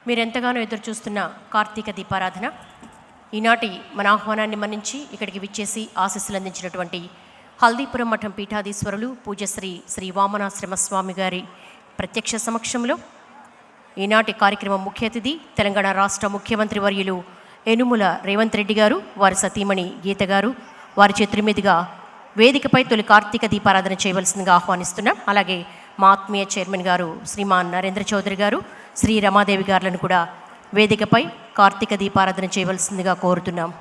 మీరెంతగానో ఎదురు చూస్తున్న కార్తీక దీపారాధన ఈనాటి మన ఆహ్వానాన్ని మన్నించి ఇక్కడికి విచ్చేసి ఆశీస్సులు అందించినటువంటి హల్దీపురం మఠం పీఠాధీశ్వరులు పూజ్యశ్రీ శ్రీ వామనాశ్రమ స్వామి గారి ప్రత్యక్ష సమక్షంలో ఈనాటి కార్యక్రమం ముఖ్య అతిథి తెలంగాణ రాష్ట్ర ముఖ్యమంత్రి వర్యులు యనుమల రేవంత్ రెడ్డి గారు, వారి సతీమణి గీత గారు, వారి చేతుల మీదుగా వేదికపై తొలి కార్తీక దీపారాధన చేయవలసిందిగా ఆహ్వానిస్తున్నాం. అలాగే మా ఆత్మీయ చైర్మన్ గారు శ్రీమాన్ నరేంద్ర చౌదరి గారు, శ్రీ రమాదేవి గారులను కూడా వేదికపై కార్తీక దీపారాధన చేయవలసిందిగా కోరుతున్నాం.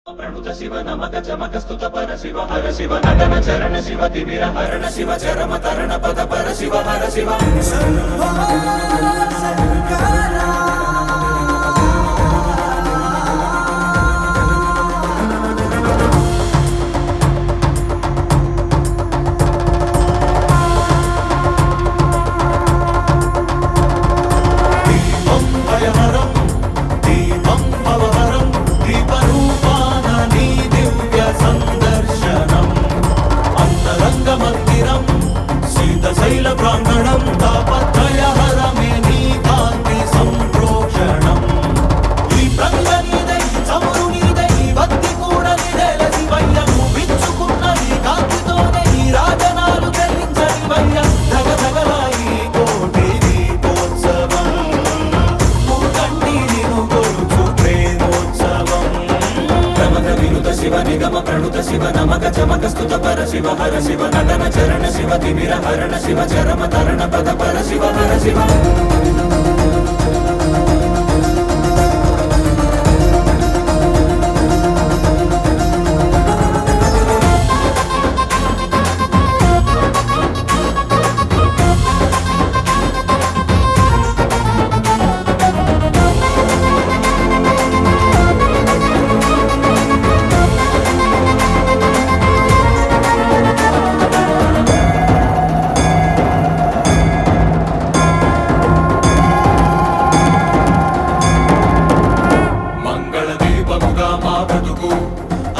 ప్రణుత శివ నమక చమక స్తుత పర శివ హర శివ నటన చరణ శివ తిమిర హరణ శివ చరమ తరణ పద పర శివ హర శివ శైల ప్రాంగణం తాపత్రయహరమే నీ కాంతి సంప్రోషణం ఈ ప్రంగ నీదై చమురు నీదై భక్తి కూడా నీదేల శివయ్య విచ్చుకున్న ఈ కాంతితోనే ఈ రాజనాలు చెల్లించని వయ్య ధగ ధగలాయి కోటి దీపోత్సవం మూకంటి నిను కొలుచు ప్రేమోత్సవం ప్రమద వినుత శివ నిగమ ప్రణుత శివ నమక చమక స్తుత పర శివ హర శివ నటన చరణ శివ తిమిర హరణ శివ చరమ తరణ పద పర శివ హర శివ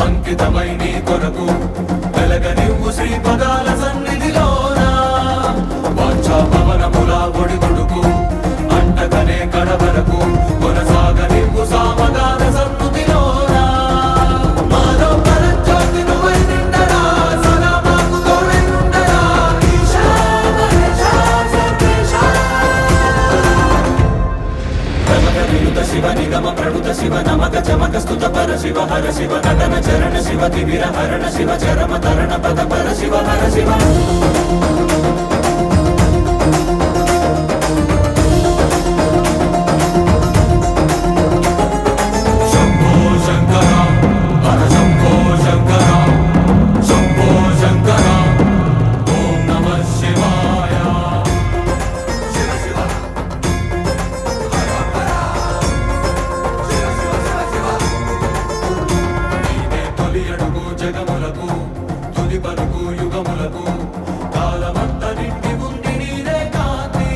అంకితమై నీ కొరకు వెలగనివ్వు శ్రీ పదాల సన్నిధిలోన వాంఛా పవనముల ఒడిదుడుకు అంటకనే కడవరకు కొనసాగనివ్వు సామగాన సన్నుతిలోన మాలో పరంజ్యోతి నువ్వై నిండరా సదా మాకు తోడై ఉండరా ఈశా మహేశా సర్వేశా ప్రమద వినుత శివ నిగమ ప్రణుత శివ నమక చమక స్తుత పర శివ హర శివ నటన చరణ శివ తిమిర హరణ శివ చరమ తరణ పద పర శివ హర శివ శంభో శంకర హర శంభో శంకర శంభో శంకర ఓం నమః శివాయ శివ శివ జగములకు తుది పలుకు యుగములకు కాలమంత నిండి ఉంది నీరే కాంతి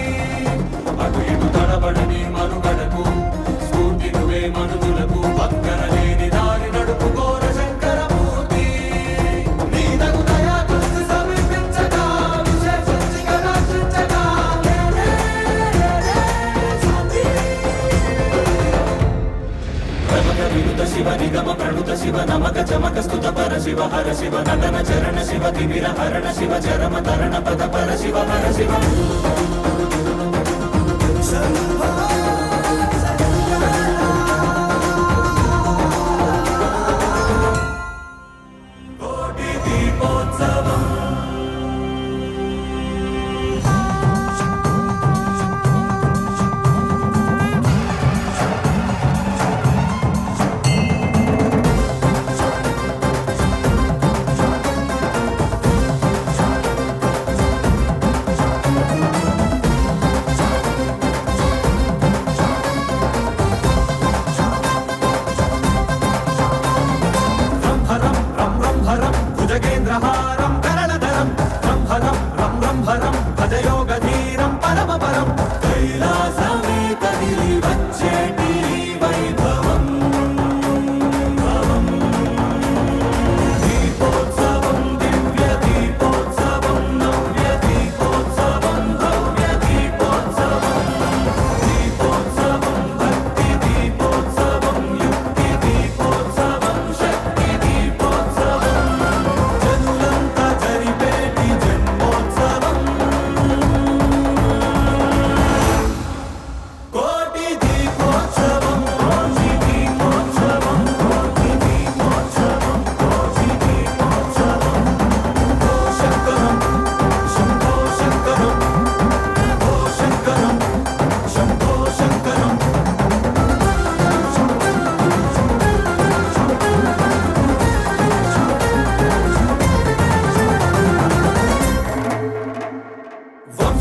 అటు ఇటు తడబడని మనుగడకు స్ఫూర్తి నువ్వే మనుజులకు పక్కన లేని దారి నడుపుకోర శంకరమూర్తి నీదగు దయా దృష్టి సమీపించగా విశేషించిగా రక్షించగా ప్రమద వినుత శివ నిగమ ప్రణుత శివ నమక చమక స్తుత పర శివ హర శివ నటన చరణ శివ తిమిర హరణ శివ చరమ తరణ పద పర శివ హర శివ కోటి దీపోత్సవం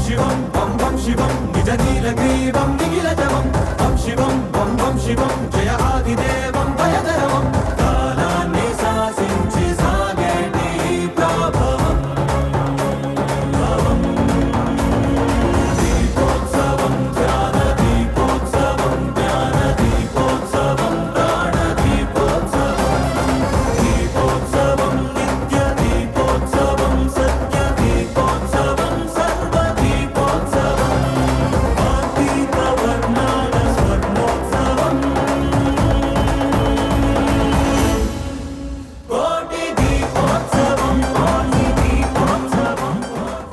శివం బం బం శివం నిజ నీలగ్రీవం